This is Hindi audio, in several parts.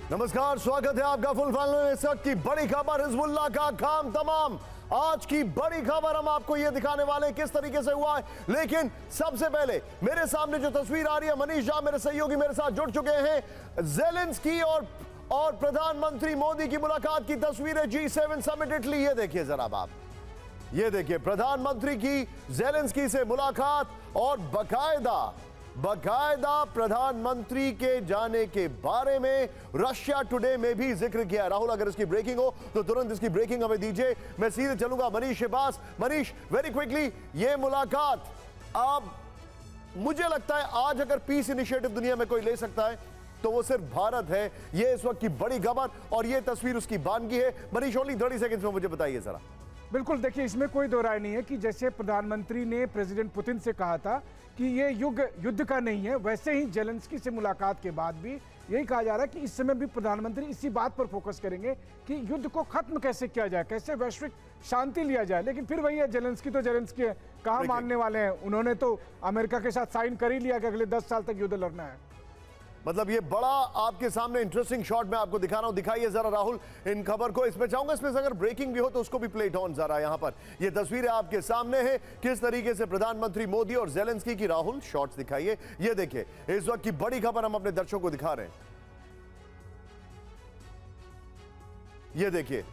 नमस्कार, स्वागत है आपका फुल फैमिली में। इस वक्त की बड़ी खबर, हिजबुल्लाह का काम तमाम। आज की बड़ी खबर हम आपको यह दिखाने वाले हैं किस तरीके से हुआ है। लेकिन सबसे पहले मेरे सामने जो तस्वीर आ रही है, मनीष झा मेरे सहयोगी मेरे साथ जुड़ चुके हैं। ज़ेलेंस्की और प्रधानमंत्री मोदी की मुलाकात की तस्वीर है, G7 समिट इटली। ये देखिए जरा आप, ये देखिए प्रधानमंत्री की ज़ेलेंस्की से मुलाकात और बकायदा प्रधानमंत्री के जाने के बारे में रशिया टुडे में भी जिक्र किया। राहुल, अगर इसकी ब्रेकिंग हो तो तुरंत इसकी ब्रेकिंग हमें दीजिए। मैं सीधे चलूंगा मनीष के पास। मनीष, वेरी क्विकली, ये मुलाकात, अब मुझे लगता है आज अगर पीस इनिशिएटिव दुनिया में कोई ले सकता है तो वो सिर्फ भारत है। ये इस वक्त की बड़ी खबर और ये तस्वीर उसकी बानगी है। मनीष, ओनली 30 सेकंड्स में मुझे बताइए जरा। बिल्कुल, देखिए इसमें कोई दो राय नहीं है कि जैसे प्रधानमंत्री ने प्रेसिडेंट पुतिन से कहा था कि ये युद्ध का नहीं है, वैसे ही ज़ेलेंस्की से मुलाकात के बाद भी यही कहा जा रहा है कि इस समय भी प्रधानमंत्री इसी बात पर फोकस करेंगे कि युद्ध को खत्म कैसे किया जाए, कैसे वैश्विक शांति लिया जाए। लेकिन फिर वही है, ज़ेलेंस्की तो ज़ेलेंस्की है, कहाँ मानने वाले हैं। उन्होंने तो अमेरिका के साथ साइन कर ही लिया कि अगले 10 साल तक युद्ध लड़ना है। मतलब ये बड़ा आपके सामने इंटरेस्टिंग शॉट मैं आपको दिखा रहा हूं। दिखाइए जरा राहुल इन खबर को। इसमें चाहूंगा इसमें से अगर ब्रेकिंग भी हो तो उसको भी प्लेट ऑन जरा। यहां पर ये तस्वीरें आपके सामने है किस तरीके से प्रधानमंत्री मोदी और ज़ेलेंस्की की। राहुल, शॉट्स दिखाइए। ये देखिए इस वक्त की बड़ी खबर हम अपने दर्शकों को दिखा रहे हैं। ये देखिए,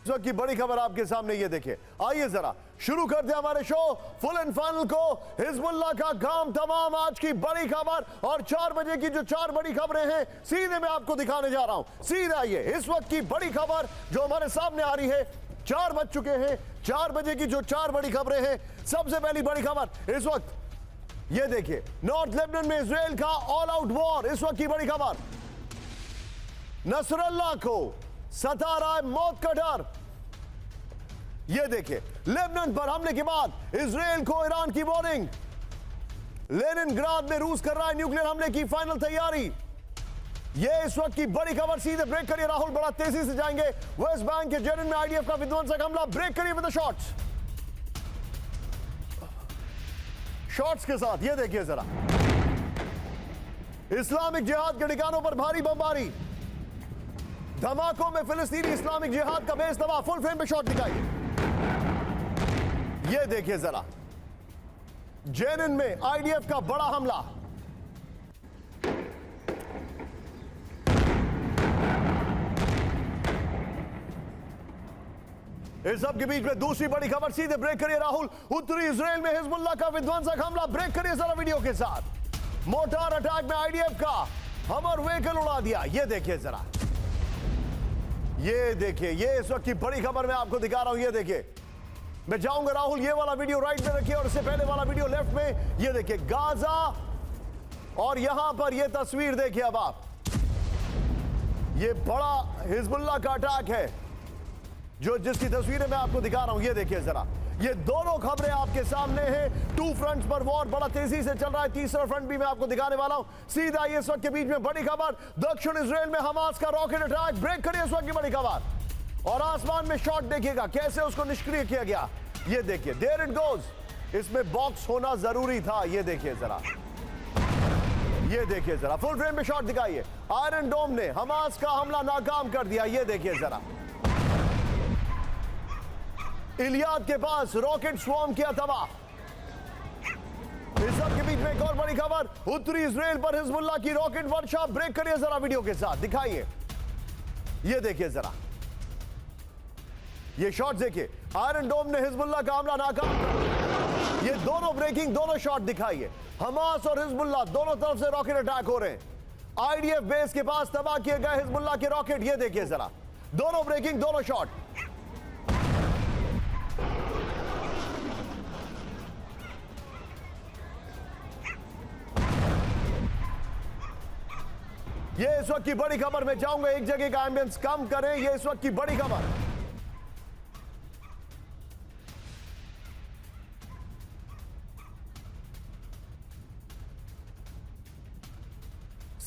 इस वक्त की बड़ी खबर आपके सामने। ये देखिए, आइए जरा शुरू कर दे हमारे शो फुल एंड फाइनल को। हिजबुल्लाह का काम तमाम, आज की बड़ी खबर और 4 बजे की जो 4 बड़ी खबरें हैं सीधे मैं आपको दिखाने जा रहा हूं। सीधा आइए, इस वक्त की बड़ी खबर जो हमारे सामने आ रही है। 4 बज चुके हैं, 4 बजे की जो 4 बड़ी खबरें हैं। सबसे पहली बड़ी खबर इस वक्त, ये देखिए, नॉर्थ लेबनान में इजराइल का ऑल आउट वॉर। इस वक्त की बड़ी खबर, नसरल्लाह को सता रहा है मौत का डर। यह देखिए, लेबनान पर हमले के बाद इजराइल को ईरान की वार्निंग। लेनिनग्राद में रूस कर रहा है न्यूक्लियर हमले की फाइनल तैयारी। यह इस वक्त की बड़ी खबर। सीधे ब्रेक करिए राहुल, बड़ा तेजी से जाएंगे। वेस्ट बैंक के जेरिन में आईडीएफ का विध्वंसक हमला। ब्रेक करिए विद द शॉट्स के साथ। यह देखिए जरा, इस्लामिक जिहाद के ठिकानों पर भारी बमबारी। धमाकों में फिलिस्तीनी इस्लामिक जिहाद का बेस तबाह। फुल फ्रेम पे शॉट दिखाइए। यह देखिए जरा, जेनिन में आईडीएफ का बड़ा हमला। इस सब के बीच में दूसरी बड़ी खबर। सीधे ब्रेक करिए राहुल, उत्तरी इजराइल में हिजबुल्लाह का विध्वंसक हमला। ब्रेक करिए जरा वीडियो के साथ। मोर्टार अटैक में आईडीएफ का हमर व्हीकल उड़ा दिया। यह देखिए जरा, ये देखिए, ये इस वक्त की बड़ी खबर मैं आपको दिखा रहा हूं। ये देखिए, मैं जाऊंगा राहुल, ये वाला वीडियो राइट में रखिए और इससे पहले वाला वीडियो लेफ्ट में। ये देखिए गाजा, और यहां पर ये तस्वीर देखिए अब आप, ये बड़ा हिजबुल्लाह का अटैक है जो जिसकी तस्वीरें मैं आपको दिखा रहा हूं। ये देखिए जरा, ये दोनों खबरें आपके सामने हैं। 2 फ्रंट्स पर वॉर बड़ा तेजी से चल रहा है। तीसरा फ्रंट भी मैं आपको दिखाने वाला हूं। सीधा इस वक्त के बीच में बड़ी खबर, दक्षिण इजराइल में हमास का रॉकेट अटैक। ब्रेक करिए इस वक्त की बड़ी खबर। और आसमान में शॉट देखिएगा कैसे उसको निष्क्रिय किया गया। ये देखिए, देयर इट गोज। इसमें बॉक्स होना जरूरी था। ये देखिए जरा, ये देखिए जरा, फुल फ्रेम में शॉट दिखाइए। आयरन डोम ने हमास का हमला नाकाम कर दिया। ये देखिए जरा, इलियाद के पास रॉकेट स्वॉर्म किया तबाह। इस सब के बीच में एक और बड़ी खबर, उत्तरी इजराइल पर हिजबुल्लाह की रॉकेट वर्षा। ब्रेक करिए जरा वीडियो के साथ, दिखाइए। ये देखिए जरा, ये शॉट देखिए, आयरन डोम ने हिजबुल्लाह का हमला नाकाम कर। ये दोनों ब्रेकिंग, दोनों शॉट दिखाइए। हमास और हिजबुल्लाह दोनों तरफ से रॉकेट अटैक हो रहे हैं। आईडीएफ बेस के पास तबाह किए गए हिजबुल्लाह के रॉकेट। ये देखिए जरा, दोनों ब्रेकिंग, दोनों शॉट। ये इस वक्त की बड़ी खबर। मैं चाहूंगा एक जगह का एम्बियंस कम करें। ये इस वक्त की बड़ी खबर।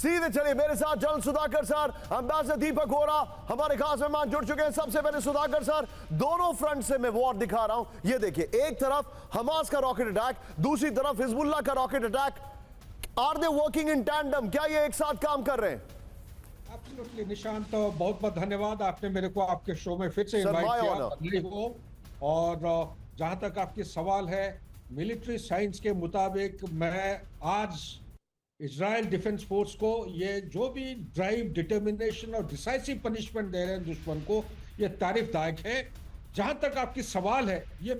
सीधे चलिए मेरे साथ general Sudhakar sir, ambassador Deepak Vora, हमारे खास मेहमान जुड़ चुके हैं। सबसे पहले सुधाकर सर, दोनों फ्रंट से मैं वॉर दिखा रहा हूं। ये देखिए, एक तरफ हमास का रॉकेट अटैक, दूसरी तरफ हिजबुल्लाह का rocket attack. Are they working in tandem? क्या ये एक साथ काम कर रहे हैं? एब्सोल्युटली निशांत, बहुत बहुत धन्यवाद, आपने मेरे को आपके शो में फिर से इनवाइट किया। बधाई हो। और जहां तक आपकी सवाल है, मिलिट्री साइंस के मुताबिक मैं आज इजराइल डिफेंस फोर्स को ये जो भी ड्राइव, डिटर्मिनेशन और डिसाइसिव पनिशमेंट दे रहे हैं दुश्मन को, ये तारीफदायक है। जहां तक आपकी सवाल है, ये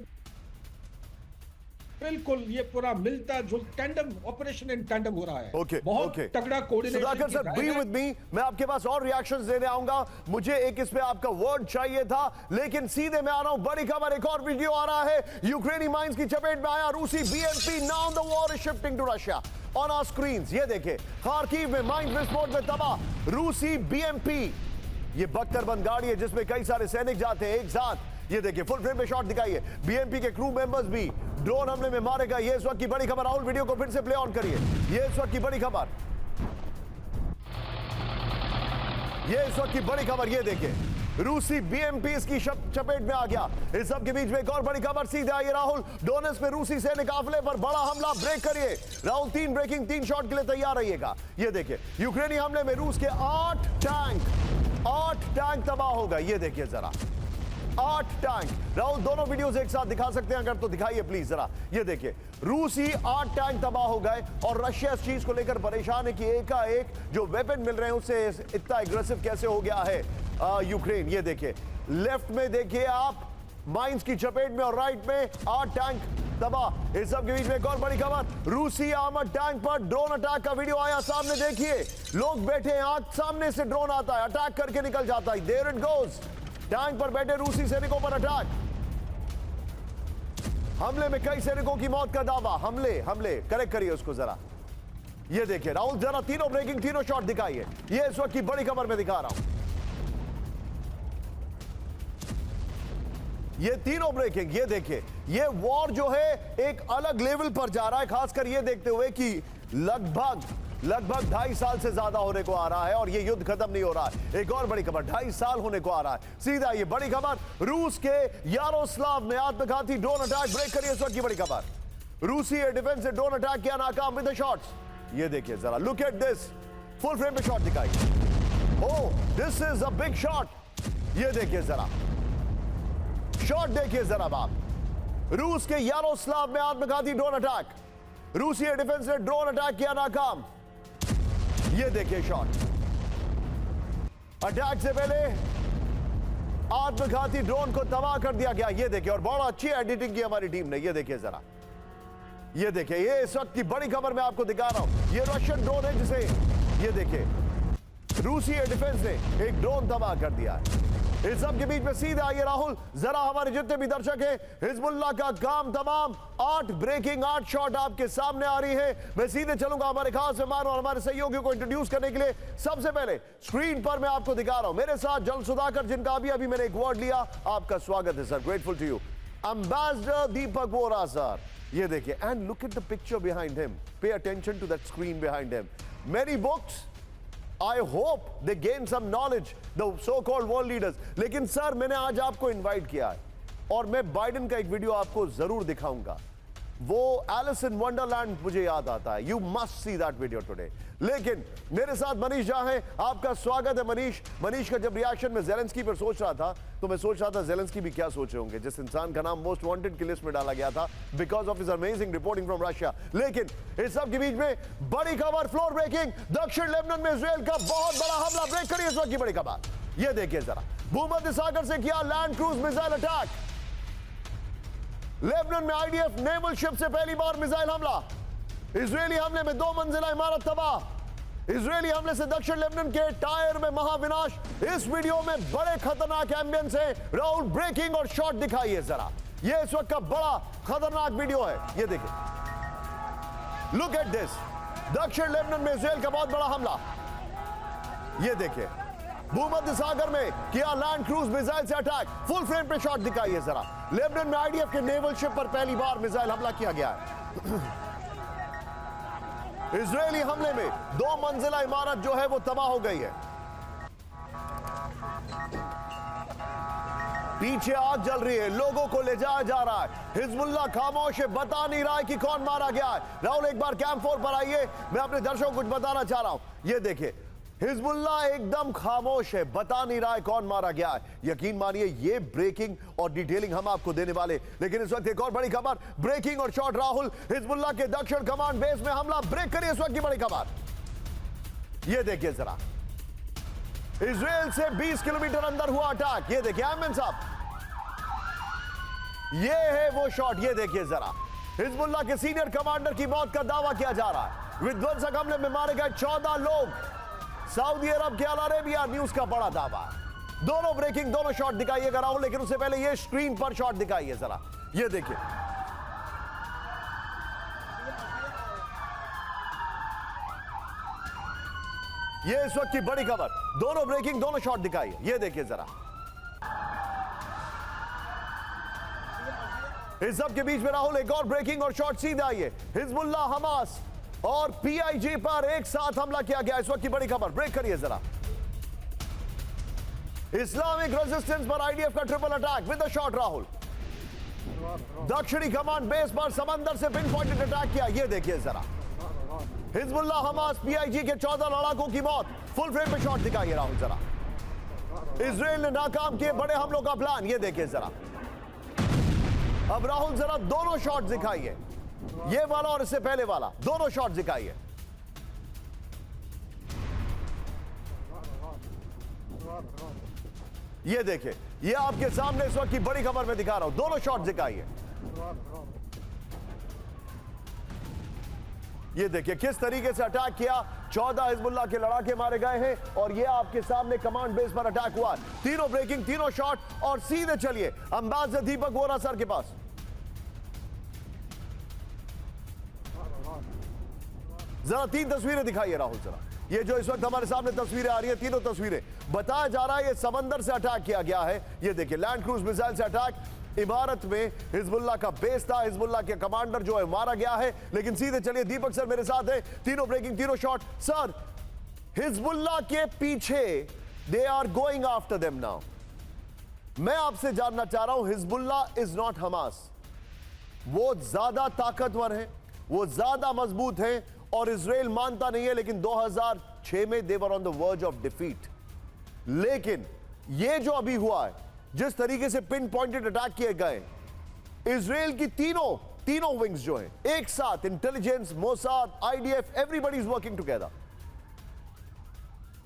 बिल्कुल ये पूरा मिलता जुलता टैंडम ऑपरेशन इन टैंडम हो रहा है। बहुत तगड़ा coordination. Sudhakar sir, be with me, मैं आपके पास और रिएक्शंस देने आऊंगा। मुझे एक इस पे आपका वर्ड चाहिए था, लेकिन सीधे मैं आ रहा हूं। बड़ी खबर, एक और वीडियो आ रहा है। यूक्रेनी माइंस की चपेट में आया रूसी BMP. Now the war is shifting to Russia on our screens. ये देखिए, खार्किव में माइंस विस्फोट में तबाह रूसी बीएमपी। ये बख्तरबंद गाड़ी है जिसमें कई सारे सैनिक जाते हैं एक साथ। ये देखिए, फुल फ्रेम पे शॉट दिखाइए। बीएमपी के क्रू मेंबर्स भी ड्रोन हमले में मारे गए। ये इस वक्त की बड़ी खबर। राहुल, वीडियो को फिर से प्ले ऑन करिए। ये इस वक्त की बड़ी खबर, ये इस वक्त की बड़ी खबर। ये देखिए, रूसी बीएमपी इसकी चपेट में आ गया। इस सब के बीच में एक और बड़ी खबर सीधे आई है। राहुल, डोनेट्स्क में रूसी सैनिक काफिले पर बड़ा हमला। ब्रेक करिए राहुल, 3 ब्रेकिंग, 3 शॉट के लिए तैयार रहिएगा। ये देखिए, यूक्रेनी हमले में रूस के 8 टैंक तबाह हो गए। ये देखिए जरा, 8 टैंक। राहुल, दोनों वीडियोस एक साथ दिखा सकते हैं अगर तो दिखाइए प्लीज जरा। ये देखिए, रूसी 8 टैंक तबाह हो गए और रशिया इस चीज को लेकर परेशान है कि एकाएक जो वेपन मिल रहे हैं उससे इतना एग्रेसिव कैसे हो गया है यूक्रेन। ये देखिए, लेफ्ट में देखिए आप, माइंस की चपेट में, और राइट में 8 टैंक तबाह। इस सब के बीच में एक और बड़ी खबर, रूसी आर्मर्ड टैंक पर ड्रोन अटैक का वीडियो आया सामने। देखिए, लोग बैठे हैं, आंख सामने से ड्रोन आता है, अटैक करके निकल जाता है। देयर इट गोज, टैंक पर बैठे रूसी सैनिकों पर अटैक। हमले में कई सैनिकों की मौत का दावा। हमले करेक्ट करिए उसको जरा। ये देखिए राहुल, जरा तीनों ब्रेकिंग, तीनों शॉट दिखाइए। ये इस वक्त की बड़ी खबर मैं दिखा रहा हूं। ये तीनों ब्रेकिंग। ये देखिए, ये वॉर जो है एक अलग लेवल पर जा रहा है, खासकर ये देखते हुए कि लगभग 2.5 साल से ज्यादा होने को आ रहा है और ये युद्ध खत्म नहीं हो रहा है। एक और बड़ी खबर, 2.5 साल होने को आ रहा है। सीधा ये बड़ी खबर, रूस के यारोस्लाव में आत्मघाती ड्रोन अटैक। ब्रेक करिए इस वक्त की बड़ी खबर, रूसी एयर डिफेंस से ड्रोन अटैक किया नाकाम विद द शॉट्स। ये देखिए जरा, look at this, full frame पे शॉट दिखाई। Oh, this is a big shot. ये देखिए जरा, शॉट देखिए जरा आप। रूस के यारोस्लाव में आत्मघाती ड्रोन अटैक, रूसी एयर डिफेंस ने ड्रोन अटैक किया नाकाम। ये देखिए शॉट, अटैक से पहले आत्मघाती ड्रोन को तबाह कर दिया गया। ये देखिए, और बहुत अच्छी एडिटिंग की हमारी टीम ने। ये देखिए जरा, ये देखिए, ये इस वक्त की बड़ी खबर मैं आपको दिखा रहा हूं। ये रशियन ड्रोन है जिसे, ये देखिए, रूसी एयर डिफेंस ने एक ड्रोन तबाह कर दिया है। इस सब के बीच में सीधे आइए राहुल, जरा हमारे जितने भी दर्शक हैं, हिजबुल्लाह का काम तमाम। 8 ब्रेकिंग, 8 शॉट आपके सामने आ रही है। मैं सीधे चलूंगा हमारे खास मेहमान और हमारे सहयोगियों को इंट्रोड्यूस करने के लिए। सबसे पहले स्क्रीन पर मैं आपको दिखा रहा हूं, मेरे साथ जनरल सुधाकर, जिनका अभी मैंने एक वर्ड लिया। आपका स्वागत है sir, grateful to you. Ambassador Deepak Vora sir, ये देखिए, and look at the picture behind him, pay attention to that screen behind him. Many books, I hope they gain some knowledge, the so-called world leaders. लेकिन सर, मैंने आज आपको इनवाइट किया है और मैं बाइडेन का एक वीडियो आपको जरूर दिखाऊंगा। वो एलिस इन वंडरलैंड मुझे याद आता है। You must see that video today. लेकिन मेरे साथ मनीष झा हैं, आपका स्वागत है मनीष। मनीष का जब रिएक्शन में ज़ेलेंस्की पर सोच रहा था तो मैं सोच रहा था ज़ेलेंस्की भी क्या सोच रहे होंगे, जिस इंसान का नाम मोस्ट वांटेड की लिस्ट में डाला गया था because of his amazing reporting from Russia. लेकिन इस सब के बीच में बड़ी खबर, फ्लोर ब्रेकिंग, दक्षिण लेबनान में इजराइल का बहुत बड़ा हमला। ब्रेक करिए इस वक्त की बड़ी खबर। ये देखिए जरा, भूमध्य सागर से किया land cruise missile attack. Lebanon में आईडीएफ नेवल शिप से पहली बार मिसाइल हमला। इजरायली हमले में 2 मंजिला इमारत तबाह। इजरायली हमले से दक्षिण लेबनान के टायर में महाविनाश। इस वीडियो में बड़े खतरनाक एम्बियंस है। राहुल, ब्रेकिंग और शॉट दिखाइए जरा। ये इस वक्त का बड़ा खतरनाक वीडियो है। ये देखिए, लुक एट दिस, दक्षिण लेबनान में इजराइल का बहुत बड़ा हमला। ये देखिए, भूमध्य सागर में किया लैंड क्रूज मिसाइल से अटैक। फुल फ्रेम पे शॉट दिखाइए जरा। लेबनान में आईडीएफ के नेवल शिप पर पहली बार मिसाइल हमला किया गया है। इजरायली हमले में 2 मंजिला इमारत जो है वो तबाह हो गई है। पीछे आग जल रही है, लोगों को ले जाया जा रहा है। हिजबुल्लाह खामोश है, बता नहीं रहा है कि कौन मारा गया है। राहुल एक बार कैंप 4 पर आइए, मैं अपने दर्शकों को कुछ बताना चाह रहा हूं। ये देखिए, हिजबुल्लाह एकदम खामोश है, बता नहीं रहा है कौन मारा गया है। यकीन मानिए ये ब्रेकिंग और डिटेलिंग हम आपको देने वाले। लेकिन इस वक्त एक और बड़ी खबर, ब्रेकिंग और शॉट राहुल, हिजबुल्लाह के दक्षिण कमांड बेस में हमला। ब्रेक करिए इस वक्त की बड़ी खबर। ये देखिए जरा, इजराइल से 20 किलोमीटर अंदर हुआ अटैक। ये देखिए आमिन साहब, ये है वो शॉट। ये देखिए जरा, हिजबुल्लाह के सीनियर कमांडर की मौत का दावा किया जा रहा है। विध्वंसक हमले में मारे गए 14 लोग। सऊदी अरब के अल अरेबिया न्यूज का बड़ा दावा। दोनों ब्रेकिंग, दोनों शॉट दिखाइएगा राहुल, लेकिन उससे पहले ये स्क्रीन पर शॉट दिखाइए जरा। ये देखिए, ये इस वक्त की बड़ी खबर। दोनों ब्रेकिंग, दोनों शॉट दिखाइए। ये देखिए जरा, इस सब के बीच में राहुल एक और ब्रेकिंग और शॉट सीधा आइए। हिजबुल्लाह, हमास और पीआईजी पर एक साथ हमला किया गया। इस वक्त की बड़ी खबर, ब्रेक करिए जरा। इस्लामिक रेजिस्टेंस पर आईडीएफ का triple attack with the shot Rahul. दक्षिणी कमांड बेस पर समंदर से पिन पॉइंटेड अटैक किया। ये देखिए जरा, हिजबुल्लाह, हमास, पीआईजी के 14 लड़ाकों की मौत। फुल फ्रेम पे शॉट दिखाइए राहुल जरा। इजराइल ने नाकाम किए बड़े हमलों का प्लान। ये देखिए जरा। अब राहुल जरा दोनों शॉट दिखाइए, ये वाला और इससे पहले वाला, दोनों शॉट दिखाइए। ये देखिए, ये आपके सामने इस वक्त की बड़ी खबर में दिखा रहा हूं। दोनों शॉट दिखाइए। ये देखिए किस तरीके से अटैक किया। 14 हिजबुल्लाह के लड़ाके मारे गए हैं और ये आपके सामने कमांड बेस पर अटैक हुआ। तीनों ब्रेकिंग, तीनों शॉट। और सीधे चलिए अंबाज़ दीपक वोरा सर के पास। जरा 3 तस्वीरें दिखाइए राहुल जरा। ये जो इस वक्त हमारे सामने तस्वीरें आ रही है, तीनों तस्वीरें, बताया जा रहा है ये समंदर से अटैक किया गया है। ये देखिए, लैंड क्रूज मिसाइल से अटैक। इमारत में हिजबुल्लाह का बेस था, हिजबुल्लाह के कमांडर जो है मारा गया है। लेकिन सीधे चलिए, दीपक सर मेरे साथ है। तीनों ब्रेकिंग, तीनों शॉट। सर, हिजबुल्लाह के पीछे they are going after them now. मैं आपसे जानना चाह रहा हूं, हिजबुल्लाह इज नॉट हमास। वो ज्यादा ताकतवर है, वो ज्यादा मजबूत है और इजराइल मानता नहीं है। लेकिन 2006 में they were on the verge of defeat. लेकिन ये जो अभी हुआ है, जिस तरीके से पिन पॉइंटेड अटैक किए गए, इजराइल की तीनों विंग्स जो हैं एक साथ, intelligence, Mossad, IDF, everybody is working together.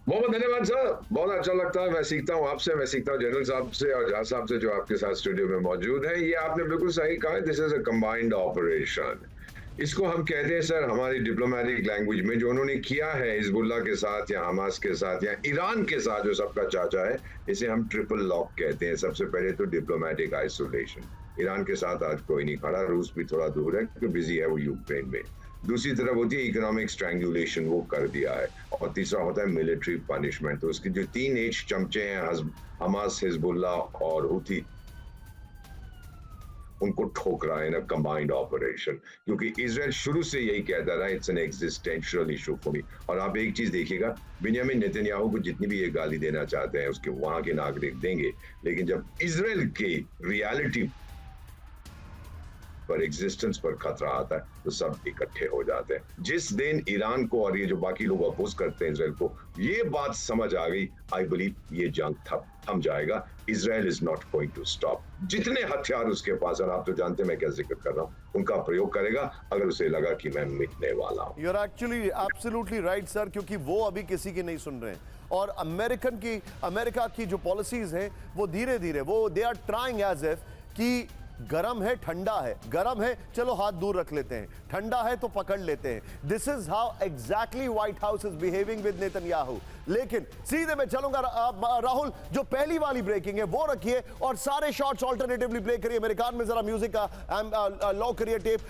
बहुत धन्यवाद सर, बहुत अच्छा लगता है। मैं सीखता हूँ आपसे, मैं सीखता हूँ जनरल साहब से और जहां साहब से जो आपके साथ स्टूडियो में मौजूद है। ये आपने बिल्कुल सही कहा, this is a combined operation. इसको हम कहते हैं सर हमारी डिप्लोमेटिक लैंग्वेज में, जो उन्होंने किया है हिजबुल्लाह के साथ या हमास के साथ या ईरान के साथ जो सबका चाचा है, इसे हम ट्रिपल लॉक कहते हैं। सबसे पहले तो डिप्लोमेटिक आइसोलेशन, ईरान के साथ आज कोई नहीं खड़ा, रूस भी थोड़ा दूर है क्योंकि बिजी है वो यूक्रेन में। दूसरी तरफ होती है इकोनॉमिक स्ट्रैंगुलेशन, वो कर दिया है। और तीसरा होता है मिलिट्री पनिशमेंट। तो उसकी जो 3 एज चमचे हैं, हमास, हिजबुल्लाह और हुती, उनको ठोकरा है ना कंबाइंड ऑपरेशन। क्योंकि इजराइल शुरू से यही कहता रहा, it's an existential issue for me. और आप एक चीज देखिएगा, बेंजामिन नेतन्याहू को जितनी भी ये गाली देना चाहते हैं उसके वहां के नागरिक देंगे, लेकिन जब इजराइल की रियलिटी पर, एग्जिस्टेंस पर खतरा आता है तो सब इकट्ठे हो जाते हैं। जिस दिन ईरान को और ये जो बाकी लोग अपोज करते हैं इजराइल को, ये बात समझ आ गई, आई बिलीव ये जंग थम जाएगा। Israel is not going to stop. जितने हथियार उसके पास, और आप तो जानते हैं मैं क्या जिक्र कर रहा हूँ, उनका प्रयोग करेगा अगर उसे लगा कि मैं मिटने वाला हूँ। You are actually absolutely right sir, क्योंकि वो अभी किसी की नहीं सुन रहे हैं। और अमेरिका की जो पॉलिसीज हैं वो धीरे धीरे वो they are trying as if कि गरम है, ठंडा है, गरम है चलो हाथ दूर रख लेते हैं, ठंडा है तो पकड़ लेते हैं। This is how exactly white house is behaving with Netanyahu. लेकिन सीधे मैं चलूंगा राहुल, जो पहली वाली ब्रेकिंग है वो रखिए और सारे शॉट्स ऑल्टरनेटिवली प्ले करिए। मेरे कान में जरा म्यूजिक का लॉक करिए, टेप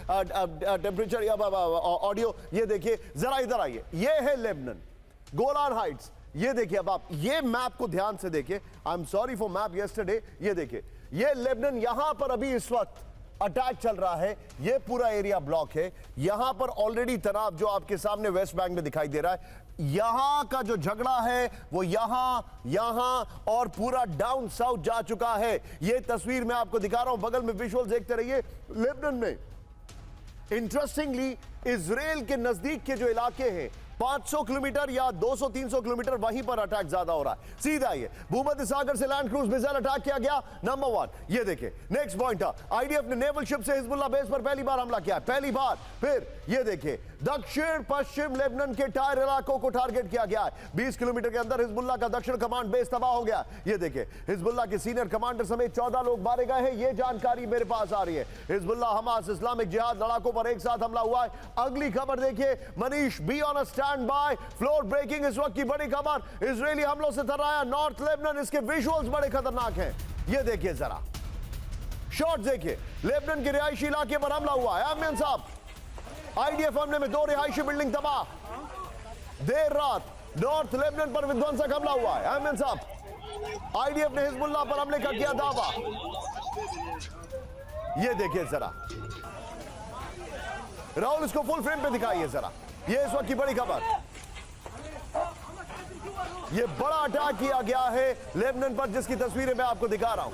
टेम्परेचर या ऑडियो। ये देखिए जरा, इधर आइए, ये है लेबनान, गोलान हाइट्स। ये देखिए, अब आप ये मैप को ध्यान से देखिए। I am sorry for map yesterday. ये देखिए, ये लेबनान, यहां पर अभी इस वक्त अटैक चल रहा है, ये पूरा एरिया ब्लॉक है। यहां पर ऑलरेडी तनाव जो आपके सामने वेस्ट बैंक में दिखाई दे रहा है, यहां का जो झगड़ा है वो यहां और पूरा डाउन साउथ जा चुका है। ये तस्वीर मैं आपको दिखा रहा हूं, बगल में विजुअल्स देखते रहिए। लेबनान में इंटरेस्टिंगली इजराइल के नजदीक के जो इलाके हैं 500 किलोमीटर या 200-300 किलोमीटर, वहीं पर अटैक ज्यादा हो रहा है। सीधा ये भूमध्य सागर से लैंड क्रूज मिसाइल अटैक किया गया, नंबर 1। ये देखिए नेक्स्ट पॉइंट, आईडीएफ ने नेवल शिप से हिजबुल्लाह बेस पर पहली बार हमला किया, पहली बार। फिर ये देखिए दक्षिण पश्चिम लेबनान के टायर इलाकों को टारगेट किया गया है। 20 किलोमीटर के अंदर हिजबुल्लाह का दक्षिण कमांड बेस तबाह हो गया। ये देखिए हिजबुल्लाह के सीनियर कमांडर समेत 14 लोग मारे गए हैं, ये जानकारी मेरे पास आ रही है। हिजबुल्लाह हमास इस्लामिक जिहाद लड़ाकों पर एक साथ हमला हुआ है। अगली खबर देखिए, Manish be on a standby, floor breaking इस वक्त की बड़ी खबर, इजरायली हमलों से थर्राया नॉर्थ लेबनान, इसके विजुअल्स बड़े खतरनाक हैं। ये देखिए जरा शॉट देखिए, लेबनान के रिहायशी इलाके पर हमला हुआ है। आमिन साहब, आईडीएफ हमले में 2 रिहायशी बिल्डिंग तबाह। देर रात नॉर्थ लेबनान पर विध्वंसक हमला हुआ है। आमिन साहब, आईडीएफ ने हिजबुल्लाह पर हमले का किया दावा। ये देखिए जरा राहुल, इसको फुल फ्रेम पे दिखाइए जरा, ये इस वक्त की बड़ी खबर। ये बड़ा अटैक किया गया है लेबनान पर, जिसकी तस्वीरें मैं आपको दिखा रहा हूं।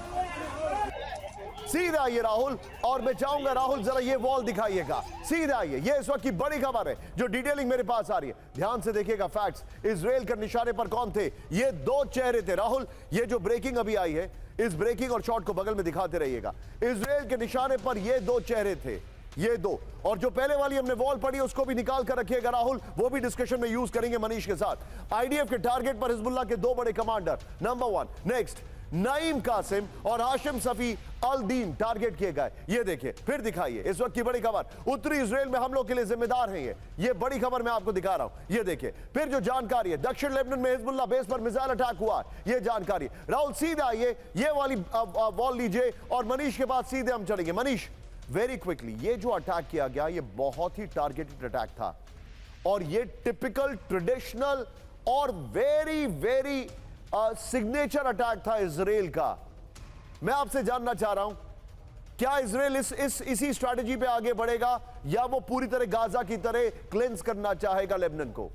सीधा ये राहुल, और मैं चाहूंगा राहुल जरा ये वॉल दिखाइएगा, सीधा ये इस वक्त की बड़ी खबर है जो डिटेलिंग मेरे पास आ रही है। ध्यान से देखिएगा फैक्ट्स, इजराइल के निशाने पर कौन थे? ये 2 चेहरे थे राहुल। ये जो ब्रेकिंग अभी आई है, इस ब्रेकिंग और शॉट को बगल में दिखाते रहिएगा। इजराइल के निशाने पर ये 2 चेहरे थे, ये 2। और जो पहले वाली हमने वॉल पढ़ी उसको भी निकाल कर रखिएगा राहुल, वो भी डिस्कशन में यूज करेंगे मनीष के साथ। आईडीएफ के टारगेट पर हिजबुल्लाह के 2 बड़े commander, number 1। Next Naim Qassem और हाशिम सफी अल दीन टारगेट किए गए। ये देखिए फिर दिखाइए इस वक्त की बड़ी खबर, उत्तरी इजराइल में हमलों के लिए जिम्मेदार हैं ये बड़ी खबर मैं आपको दिखा रहा हूं। ये देखिए फिर जो जानकारी है, दक्षिण लेबनान में हिजबुल्लाह बेस पर मिसाइल अटैक हुआ, ये जानकारी। राहुल सीधा ये वाली वॉल लीजिए और मनीष के बाद सीधे हम चलेंगे। मनीष वेरी क्विकली, ये जो अटैक किया गया ये बहुत ही टारगेटेड अटैक था और ये टिपिकल ट्रेडिशनल और वेरी वेरी सिग्नेचर अटैक था इजराइल का। मैं आपसे जानना चाह रहा हूं, क्या इजराइल इसी स्ट्रैटेजी पे आगे बढ़ेगा या वो पूरी तरह गाजा की तरह क्लेंस करना चाहेगा लेबनान को?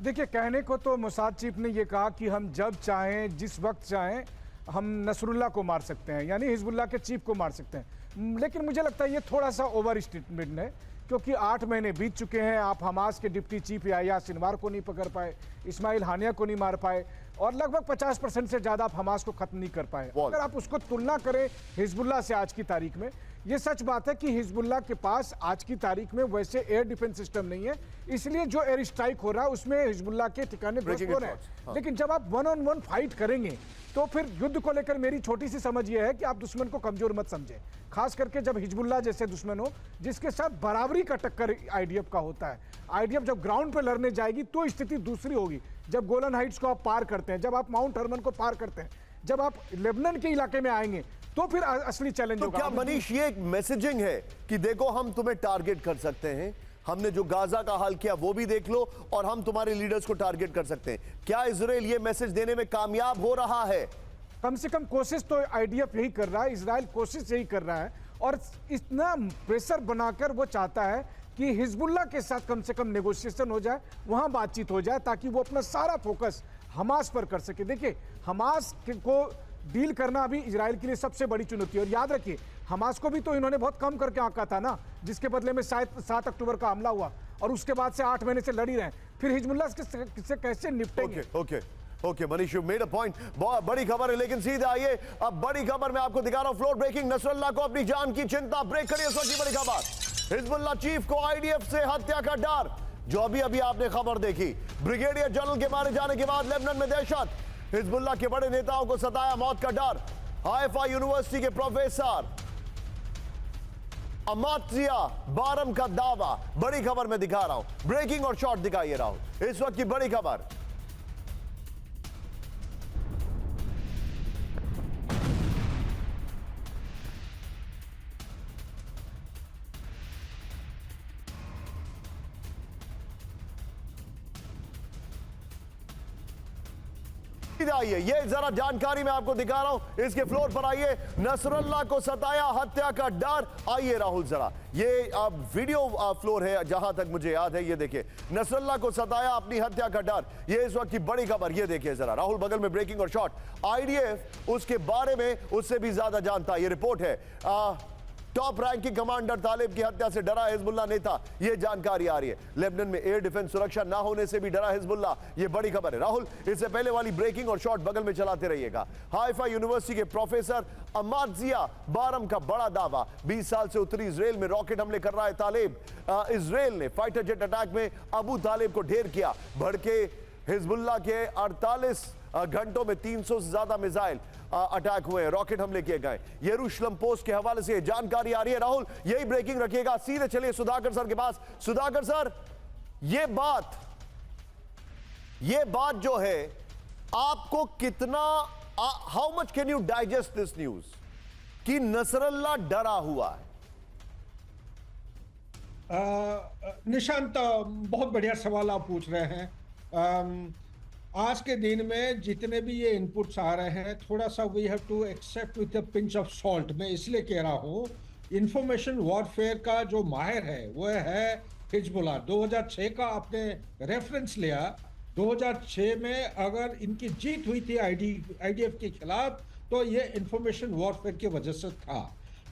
देखिए, कहने को तो मोसाद चीफ ने ये कहा कि हम जब चाहें जिस वक्त चाहें हम नसरुल्लाह को मार सकते हैं, यानी हिजबुल्लाह के चीफ को मार सकते हैं। लेकिन मुझे लगता है ये थोड़ा सा ओवर स्टेटमेंट है, क्योंकि 8 महीने बीत चुके हैं। आप हमास के डिप्टी चीफ याह्या सिनवार को नहीं पकड़ पाए, इस्माइल हानिया को नहीं मार पाए और लगभग 50% से ज्यादा आप हमास को खत्म नहीं कर पाए। अगर आप उसको तुलना करें हिजबुल्लाह से आज की तारीख में, ये सच बात है कि हिजबुल्लाह के पास आज की तारीख में वैसे एयर डिफेंस सिस्टम नहीं है, इसलिए जो एयर स्ट्राइक हो रहा है उसमें हिजबुल्लाह के ठिकाने ध्वस्त हो रहे हैं। लेकिन जब आप 1-on-1 फाइट करेंगे तो फिर युद्ध को लेकर मेरी छोटी सी समझ यह है कि आप दुश्मन को कमजोर मत समझें, खास करके जब हिजबुल्लाह जैसे दुश्मन हो जिसके साथ बराबरी का टक्कर आईडीएफ का होता है। आईडीएफ जब ग्राउंड पर लड़ने जाएगी तो स्थिति दूसरी होगी। जब गोलन हाइट्स को आप पार करते हैं, जब आप माउंट हरमन को पार करते हैं, जब आप लेबनान के इलाके में आएंगे तो फिर असली चैलेंज होगा। क्या मनीष ये एक मैसेजिंग है कि देखो हम तुम्हें टारगेट कर सकते हैं, हमने जो गाजा का हाल किया वो भी देख लो और हम तुम्हारे लीडर्स को टारगेट कर सकते हैं? क्या इजराइल ये मैसेज देने में कामयाब हो रहा है? कम से कम कोशिश तो आईडीएफ यही कर रहा है, इजराइल कोशिश यही कर रहा है और इतना प्रेशर बनाकर वो चाहता है कि हिजबुल्लाह के साथ कम से कम नेगोशिएशन हो जाए, वहां बातचीत हो जाए ताकि वो अपना सारा फोकस हमास पर कर सके। देखिए, हमास को डील करना अभी इजराइल के लिए सबसे बड़ी चुनौती है और याद रखिए हमास को भी तो इन्होंने बहुत कम करके आंका था ना, जिसके बदले में शायद 7 अक्टूबर का हमला हुआ और उसके बाद से 8 महीने से लड़ी रहे। फिर हिजबुल्लाह से कैसे निपटेंगे? Okay Manish, you made a point. बहुत बड़ी खबर है, लेकिन सीधे आइए अब बड़ी खबर मैं आपको दिखा रहा हूं। फ्लोर ब्रेकिंग, नसरुल्लाह को अपनी जान की चिंता, ब्रेक करिए इस वक्त की बड़ी खबर। हिजबुल्लाह चीफ को आईडीएफ से हत्या का डर, जो अभी आपने खबर देखी। ब्रिगेडियर जनरल के मारे जाने के बाद लेबनान में दहशत, हिजबुल्लाह के बड़े नेताओं को सताया मौत का डर। हाइफा यूनिवर्सिटी के प्रोफेसर अमात्या बारम का दावा, बड़ी खबर मैं दिखा रहा हूं। ब्रेकिंग और शॉट दिखाइए राहुल, इस वक्त की बड़ी खबर। आइए, ये जरा जानकारी मैं आपको दिखा रहा हूं, इसके फ्लोर पर आइए। नसरल्ला को सताया, हत्या का डर। आइए राहुल जरा, ये वीडियो फ्लोर है जहां तक मुझे याद है। ये देखिए, नसरल्ला को सताया, अपनी हत्या का डर, ये इस वक्त की बड़ी खबर। ये देखिए जरा, राहुल बगल में ब्रेकिंग और शॉट। आईडीएफ उसके बारे में उससे भी ज्यादा जानता है। ये रिपोर्ट है, टॉप रैंकिंग कमांडर तालिब की हत्या से डरा हिजबुल्लाह नेता, यह जानकारी आ रही है। लेबनान में एयर डिफेंस सुरक्षा ना होने से भी डरा हिजबुल्लाह, यह बड़ी खबर है। राहुल, इससे पहले वाली ब्रेकिंग और शॉट बगल में चलाते रहिएगा। हाइफा यूनिवर्सिटी के प्रोफेसर अमाजिया बारम का बड़ा दावा, 20 साल से उत्तरी इजराइल में रॉकेट हमले कर रहा है तालिब। इजराइल ने फाइटर जेट अटैक में अबू तालिब को ढेर किया। भड़के हिजबुल्लाह के 48 घंटों में 300 से ज्यादा मिसाइल अटैक हुए, रॉकेट हमले किए गए। यरूशलेम पोस्ट के हवाले से जानकारी आ रही है। राहुल, यही ब्रेकिंग रखिएगा। सीधे चलिए सुधाकर सर के पास। सुधाकर सर, ये बात जो है, आपको कितना, how much can you digest this news कि नसरल्ला डरा हुआ है? निशांत, बहुत बढ़िया सवाल आप पूछ रहे हैं। आज के दिन में जितने भी ये इनपुट्स आ रहे हैं, थोड़ा सा we have to accept with a pinch of salt. मैं इसलिए कह रहा हूँ, इंफॉर्मेशन वॉरफेयर का जो माहिर है वो है हिजबुल्लाह। 2006 का आपने रेफरेंस लिया, 2006 में अगर इनकी जीत हुई थी आईडीएफ के खिलाफ, तो ये इंफॉर्मेशन वॉरफेयर की वजह से था।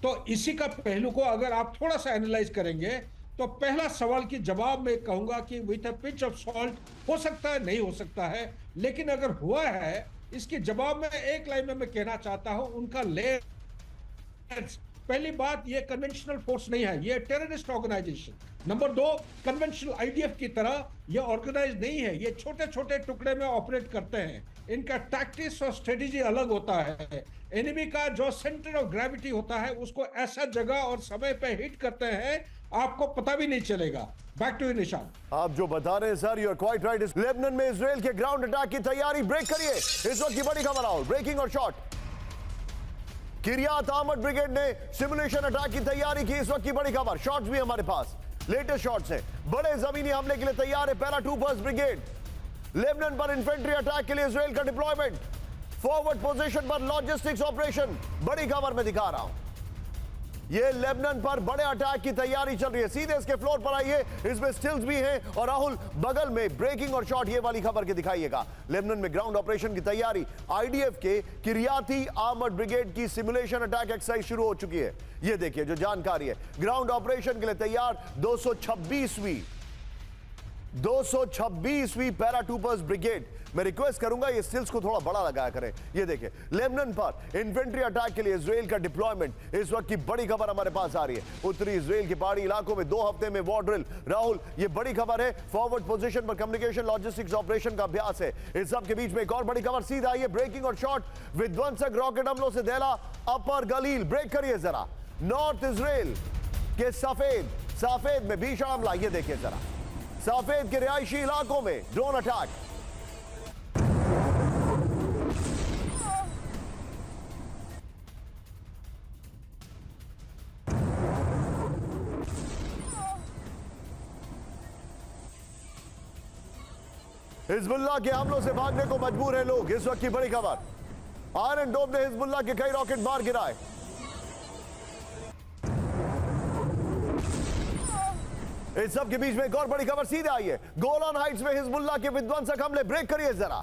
तो इसी का पहलू को अगर आप थोड़ा सा एनालाइज करेंगे, तो पहला सवाल की जवाब मैं कहूंगा कि with a pinch of salt, हो सकता है, नहीं हो सकता है, लेकिन अगर हुआ है, इसके जवाब में एक लाइन में मैं कहना चाहता हूं, उनका लेयर्स। पहली बात, ये कन्वेंशनल फोर्स नहीं है, ये terrorist organisation. Number 2, conventional IDF की तरह ये ऑर्गेनाइज नहीं है, ये छोटे छोटे टुकड़े में ऑपरेट करते हैं। इनका टैक्टिक्स और स्ट्रेटेजी अलग होता है। एनिमी का जो सेंटर ऑफ ग्रेविटी होता है, उसको ऐसा जगह और समय पे हिट करते हैं, आपको पता भी नहीं चलेगा। बैक टू निशान। आप जो बता रहे हैं sir, you are quite right. Lebanon में इजराइल के ग्राउंड अटैक की तैयारी, ब्रेक करिए, इस वक्त की बड़ी खबर आओ, ब्रेकिंग और शॉट। किरियात आमद ब्रिगेड ने सिमुलेशन अटैक की तैयारी की, इस वक्त की बड़ी खबर। शॉट्स भी हमारे पास, लेटेस्ट शॉट्स हैं। बड़े जमीनी हमले के लिए तैयार है पैराट्रूपर्स ब्रिगेड। लेबनान पर इन्फेंट्री अटैक के लिए इजराइल का डिप्लॉयमेंट, फॉरवर्ड पोजीशन पर लॉजिस्टिक्स ऑपरेशन। बड़ी खबर मैं दिखा रहा हूं, ये लेबनान पर बड़े अटैक की तैयारी चल रही है। सीधे इसके फ्लोर पर आइए, इसमें स्टिल्स भी हैं। और राहुल, बगल में ब्रेकिंग और शॉट, ये वाली खबर के दिखाइएगा। लेबनान में ग्राउंड ऑपरेशन की तैयारी, आईडीएफ के किरियाती आर्मर्ड ब्रिगेड की सिमुलेशन अटैक एक्सरसाइज शुरू हो चुकी है। ये देखिए जो जानकारी है, ग्राउंड ऑपरेशन के लिए तैयार 226वीं पैराट्रूपर्स ब्रिगेड। मैं रिक्वेस्ट करूंगा ये स्टिल्स को थोड़ा बड़ा लगाया करें। ये देखिए, लेबनान पर इन्फेंट्री अटैक के लिए इजराइल का डिप्लॉयमेंट, इस वक्त की बड़ी खबर हमारे पास आ रही है। उत्तरी इजराइल के पहाड़ी इलाकों में 2 हफ्ते में वॉर ड्रिल। राहुल, ये बड़ी खबर है, फॉरवर्ड पोजीशन पर कम्युनिकेशन लॉजिस्टिक्स ऑपरेशन का अभ्यास है। इस सब के बीच में एक और बड़ी खबर, सीधा आइए, ब्रेकिंग और शॉट। विध्वंसक रॉकेट हमलों से दहला अपर गलील, ब्रेक करिए जरा। नॉर्थ इजराइल के सफेद में भीषण हमला, ये देखिए जरा, सफेद के रिहायशी इलाकों में ड्रोन अटैक। हिजबुल्लाह के हमलों से भागने को मजबूर है लोग, इस वक्त की बड़ी खबर। आयरन डोम ने हिजबुल्लाह के कई रॉकेट मार गिराए। इस सब के बीच में एक और बड़ी खबर, सीधे आई है। गोलान हाइट्स में हिजबुल्लाह के विध्वंसक हमले, ब्रेक करिए जरा।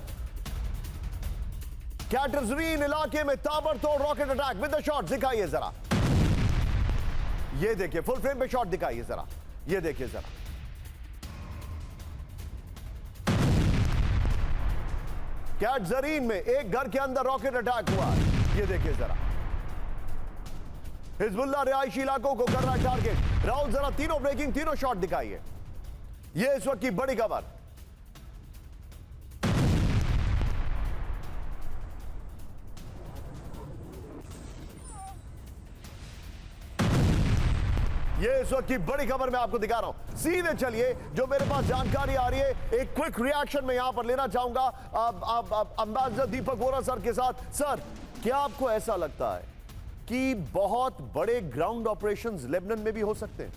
कैटरजरीन इलाके में ताबड़तोड़ rocket attack with the shot, दिखाइए जरा। ये देखिए, फुल फ्रेम पे शॉट दिखाइए जरा, ये देखिए जरा। कैटजरीन में एक घर के अंदर रॉकेट अटैक हुआ, ये देखिए जरा। हिजबुल्लाह रिहायशी इलाकों को कर रहा है टारगेट। राहुल, जरा तीनों ब्रेकिंग, तीनों शॉट दिखाइए। ये इस वक्त की बड़ी खबर। ये इस वक्त की बड़ी खबर मैं आपको दिखा रहा हूं। सीधे चलिए, जो मेरे पास जानकारी आ रही है, एक क्विक रिएक्शन मैं यहां पर लेना चाहूंगा अंबासडर दीपक वोरा सर के साथ। सर, क्या आपको ऐसा लगता है कि बहुत बड़े ग्राउंड ऑपरेशंस लेबनान में भी हो सकते हैं?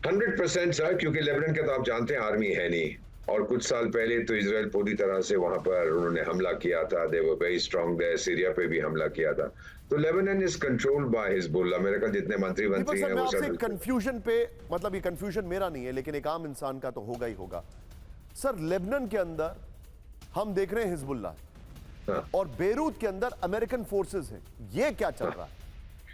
100% सर, क्योंकि लेबनान के तो आप जानते हैं आर्मी है नहीं, और कुछ साल पहले तो इजराइल पूरी तरह से वहां पर उन्होंने हमला किया था, they were very strong there, Syria पे भी हमला किया था। तो Lebanon is controlled by Hezbollah. मेरे ख्याल जितने मंत्री हैं वो सब कंफ्यूजन पे, मतलब ये कंफ्यूजन मेरा नहीं है लेकिन एक आम इंसान का तो होगा ही होगा। सर लेबनान के अंदर हम देख रहे हैं हिजबुल्लाह और बेरूत के अंदर अमेरिकन फोर्सेस हैं, ये क्या चल रहा है?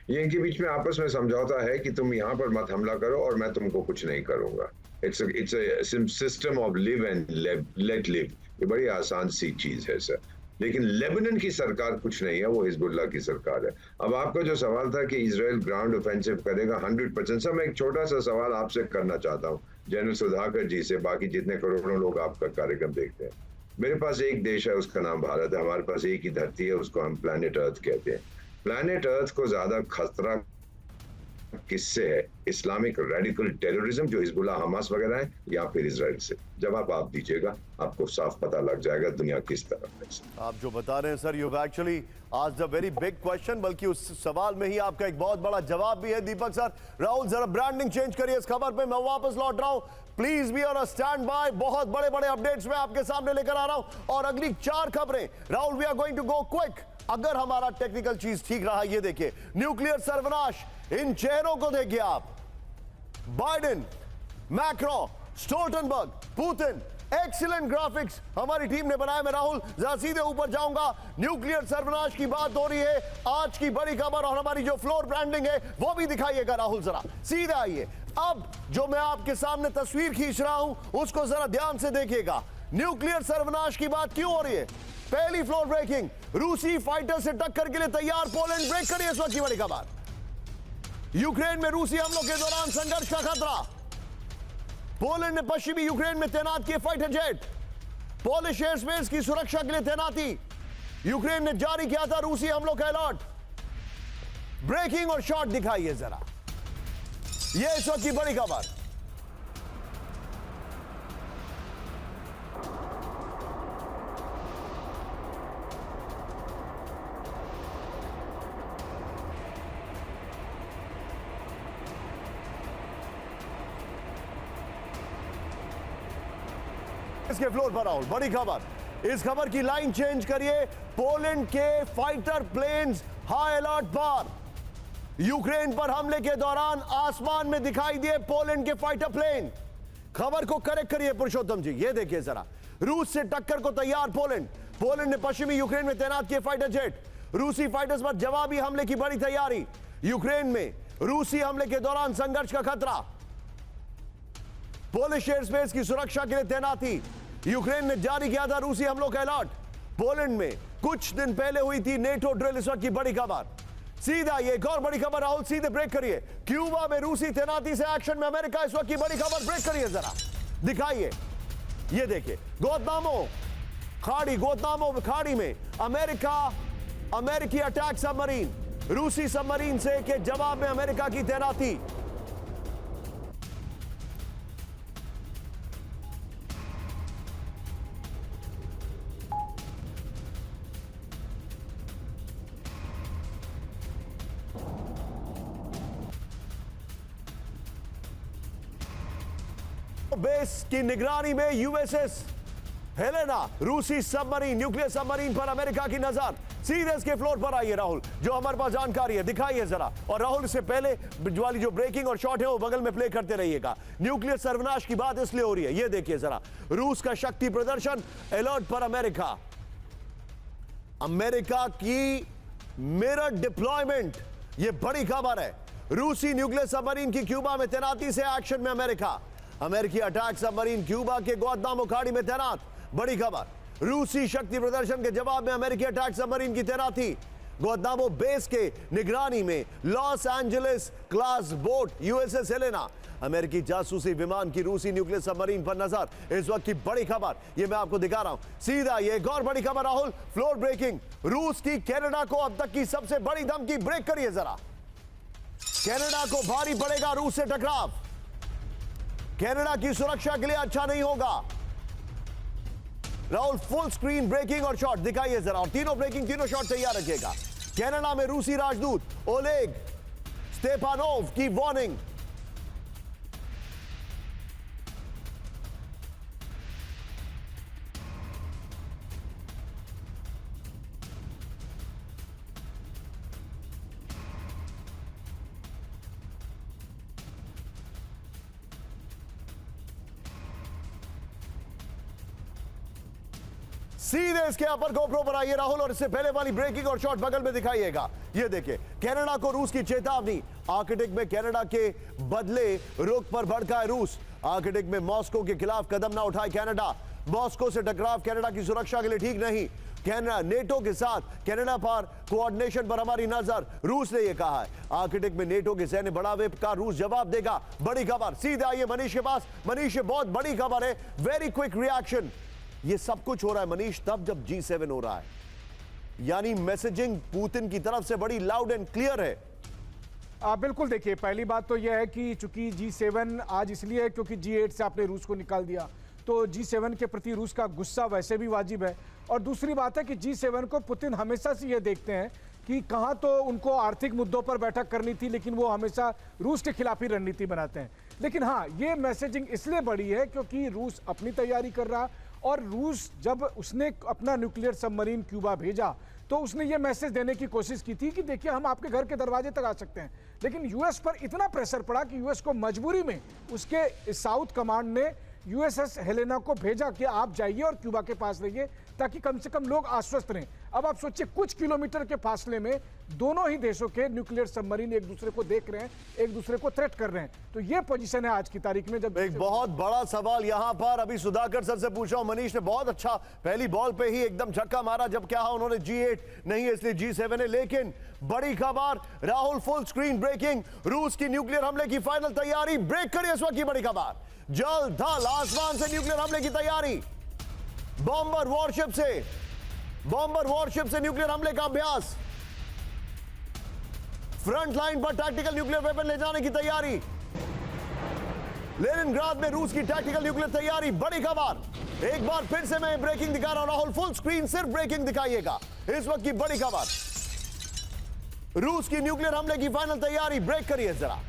ये इनके बीच में आपस में समझौता है कि तुम यहाँ पर मत हमला करो और मैं तुमको कुछ नहीं करूंगा। It's a system of live and let live. ये बड़ी आसान सी चीज है सर। लेकिन लेबनान की सरकार कुछ नहीं है, वो हिजबुल्लाह की सरकार है। अब आपका जो सवाल था कि इजराइल ग्राउंड ऑफेंसिव करेगा 100%, सर मैं एक छोटा सा सवाल आपसे करना चाहता हूँ जनरल सुधाकर जी से, बाकी जितने करोड़ों लोग आपका कार्यक्रम देखते हैं। मेरे पास एक देश है, उसका नाम भारत है, हमारे पास एक ही धरती है, उसको हम प्लैनेट अर्थ कहते हैं। प्लैनेट अर्थ को ज्यादा खतरा किससे है? इस्लामिक रेडिकल टेररिज्म जो हिजबुल्लाह हमास वगैरह है, या फिर इजराइल से? जवाब आप दीजिएगा, आपको साफ पता लग जाएगा दुनिया किस तरफ है। आप जो बता रहे हैं सर, यू एक्चुअली आज द वेरी बिग क्वेश्चन, बल्कि उस सवाल में ही आपका एक बहुत बड़ा जवाब भी है। दीपक सर, राहुल जरा ब्रांडिंग चेंज करिए इस खबर पे, मैं वापस लौट रहा हूं। Please be on a stand by, बहुत बड़े बड़े अपडेट्स मैं आपके सामने लेकर आ रहा हूं और अगली 4 खबरें। Rahul we are going to go quick. अगर हमारा टेक्निकल चीज ठीक रहा, ये देखिए न्यूक्लियर सर्वनाश, इन चेहरों को देखिए आप, Biden, macro, Stoltenberg, Putin, excellent graphics हमारी टीम ने बनाया। मैं राहुल जरा सीधे ऊपर जाऊंगा। न्यूक्लियर सर्वनाश की बात हो रही है, आज की बड़ी खबर, और हमारी जो फ्लोर ब्रांडिंग है वो भी दिखाइएगा राहुल, जरा सीधे आइए। अब जो मैं आपके सामने तस्वीर खींच रहा हूं उसको जरा ध्यान से देखिएगा। न्यूक्लियर सर्वनाश की बात क्यों हो रही है? पहली फ्लोर ब्रेकिंग, रूसी फाइटर से टक्कर के लिए तैयार पोलैंड। ब्रेक करिए इस वक्त की बड़ी खबर। यूक्रेन में रूसी हमलों के दौरान संघर्ष का खतरा। पोलैंड ने पश्चिमी यूक्रेन में तैनात किए fighter jet. Polish air space की सुरक्षा के लिए तैनाती। यूक्रेन ने जारी किया था रूसी हमलों का अलर्ट। ब्रेकिंग और शॉट दिखाइए जरा, यह इस वक्त की बड़ी खबर। इसके फ्लोर पर राहुल, बड़ी खबर। इस खबर की लाइन चेंज करिए। पोलैंड के फाइटर प्लेन्स हाई अलर्ट पर। यूक्रेन पर हमले के दौरान आसमान में दिखाई दिए पोलैंड के फाइटर प्लेन। खबर को करेक्ट करिए पुरुषोत्तम जी, ये देखिए जरा। रूस से टक्कर को तैयार पोलैंड। पोलैंड ने पश्चिमी यूक्रेन में तैनात किए फाइटर जेट। रूसी फाइटर्स पर जवाबी हमले की बड़ी तैयारी। यूक्रेन में रूसी हमले के दौरान संघर्ष का खतरा। पोलिश एयर स्पेस की सुरक्षा के लिए तैनाती। यूक्रेन ने जारी किया था रूसी हमलों का अलर्ट। पोलैंड में कुछ दिन पहले हुई थी नेटो ड्रिल, इस वक्त की बड़ी खबर। सीधा ये एक और बड़ी खबर राहुल, सीधे ब्रेक करिए। क्यूबा में रूसी तैनाती से एक्शन में अमेरिका, इस वक्त की बड़ी खबर। ब्रेक करिए जरा, दिखाइए, ये देखिए गोतामो खाड़ी में अमेरिकी अटैक सबमरीन, रूसी सबमरीन से के जवाब में अमेरिका की तैनाती। बेस की निगरानी में यूएसएस हेलेना, रूसी सबमरीन, न्यूक्लियर सबमरीन पर अमेरिका की नजर। सीधे इसके फ्लोर पर आइए राहुल, जो हमारे पास जानकारी है दिखाइए जरा। और राहुल, इससे पहले वाली जो ब्रेकिंग और शॉट है वो बगल में प्ले करते रहिएगा। न्यूक्लियर सर्वनाश की बात इसलिए हो रही है, ये देखिए जरा। रूस का शक्ति प्रदर्शन, अलर्ट पर अमेरिका। अमेरिका की मिरर डिप्लॉयमेंट, ये बड़ी खबर है। रूसी न्यूक्लियर सबमरीन की क्यूबा में तैनाती से एक्शन में अमेरिका। अमेरिकी अटैक सबमरीन क्यूबा के गुआंतानामो खाड़ी में तैनात, बड़ी खबर। रूसी शक्ति प्रदर्शन के जवाब में अमेरिकी अटैक सबमरीन की तैनाती। गुआंतानामो बेस के निगरानी में Los Angeles class boat USS Helena. अमेरिकी जासूसी विमान की रूसी न्यूक्लियर सबमरीन पर नजर, इस वक्त की बड़ी खबर, ये मैं आपको दिखा रहा हूं। सीधा ये एक और बड़ी खबर राहुल, फ्लोर ब्रेकिंग। रूस की कनाडा को अब तक की सबसे बड़ी धमकी। ब्रेक करिए जरा। कनाडा को भारी पड़ेगा रूस से टकराव। कनाडा की सुरक्षा के लिए अच्छा नहीं होगा। राहुल, फुल स्क्रीन ब्रेकिंग और शॉट दिखाइए जरा, और तीनों ब्रेकिंग, तीनों शॉट तैयार रखिएगा। कनाडा में रूसी राजदूत ओलेग स्टेपानोव की वार्निंग। सीधे इसके अपर गोप्रो पर आइए राहुल, और इससे पहले वाली ब्रेकिंग और शॉट बगल में दिखाइएगा। ये देखिए कनाडा को रूस की चेतावनी, आर्कटिक में कनाडा के बदले रुख पर भड़का है रूस। आर्कटिक में मॉस्को के खिलाफ कदम ना उठाए कनाडा, मॉस्को से टकराव कनाडा की सुरक्षा के लिए ठीक नहीं। कनाडा नेटो के साथ कनाडा पर कोऑर्डिनेशन पर हमारी नजर, रूस ने यह कहा है। आर्कटिक में नेटो के सैन्य बढ़ावे का रूस जवाब देगा। बड़ी खबर, सीधे आइए मनीष के पास। मनीष, ये बहुत बड़ी खबर है, वेरी क्विक रिएक्शन। ये सब कुछ हो रहा है मनीष तब जब G7 हो रहा है, यानी मैसेजिंग पुतिन की तरफ से बड़ी लाउड एंड क्लियर है। बिल्कुल, देखिए पहली बात तो यह है कि चूंकि G7 आज इसलिए है क्योंकि G8 से आपने रूस को निकाल दिया, तो G7 के प्रति रूस का गुस्सा वैसे भी वाजिब है। और दूसरी बात है कि G7 को पुतिन हमेशा से ये देखते हैं कि कहाँ तो उनको आर्थिक मुद्दों पर बैठक करनी थी, लेकिन वो हमेशा रूस के खिलाफ ही रणनीति बनाते हैं। लेकिन हाँ, ये मैसेजिंग इसलिए बड़ी है क्योंकि रूस अपनी तैयारी कर रहा, और रूस जब उसने अपना न्यूक्लियर सबमरीन क्यूबा भेजा तो उसने ये मैसेज देने की कोशिश की थी कि देखिए हम आपके घर के दरवाजे तक आ सकते हैं। लेकिन यूएस पर इतना प्रेशर पड़ा कि यूएस को मजबूरी में उसके साउथ कमांड ने यूएसएस हेलेना को भेजा कि आप जाइए और क्यूबा के पास रहिए ताकि कम से कम लोग आश्वस्त रहें। अब आप सोचिए कुछ किलोमीटर के फासले में दोनों ही देशों के न्यूक्लियर सबमरीन एक दूसरे को देख रहे हैं, एक दूसरे को थ्रेट कर रहे हैं। तो ये पोजीशन है आज की तारीख में। जब एक बहुत बड़ा सवाल यहां पर अभी सुधाकर सर से पूछा हूं, मनीष ने बहुत अच्छा पहली बॉल पे ही एकदम छक्का मारा, जब क्या उन्होंने G8 नहीं है इसलिए G7 है। लेकिन बड़ी खबर राहुल, फुल स्क्रीन ब्रेकिंग, रूस की न्यूक्लियर हमले की फाइनल तैयारी। ब्रेक करिए इस वक्त की बड़ी खबर, जल थल आसमान से न्यूक्लियर हमले की तैयारी। बॉम्बर वॉरशिप से न्यूक्लियर हमले का अभ्यास, फ्रंट लाइन पर टैक्टिकल न्यूक्लियर वेपन ले जाने की तैयारी। लेनिनग्राद में रूस की टैक्टिकल न्यूक्लियर तैयारी। बड़ी खबर, एक बार फिर से मैं ब्रेकिंग दिखा रहा हूं राहुल, फुल स्क्रीन सिर्फ ब्रेकिंग दिखाइएगा। इस वक्त की बड़ी खबर, रूस की न्यूक्लियर हमले की फाइनल तैयारी। ब्रेक करिए जरा,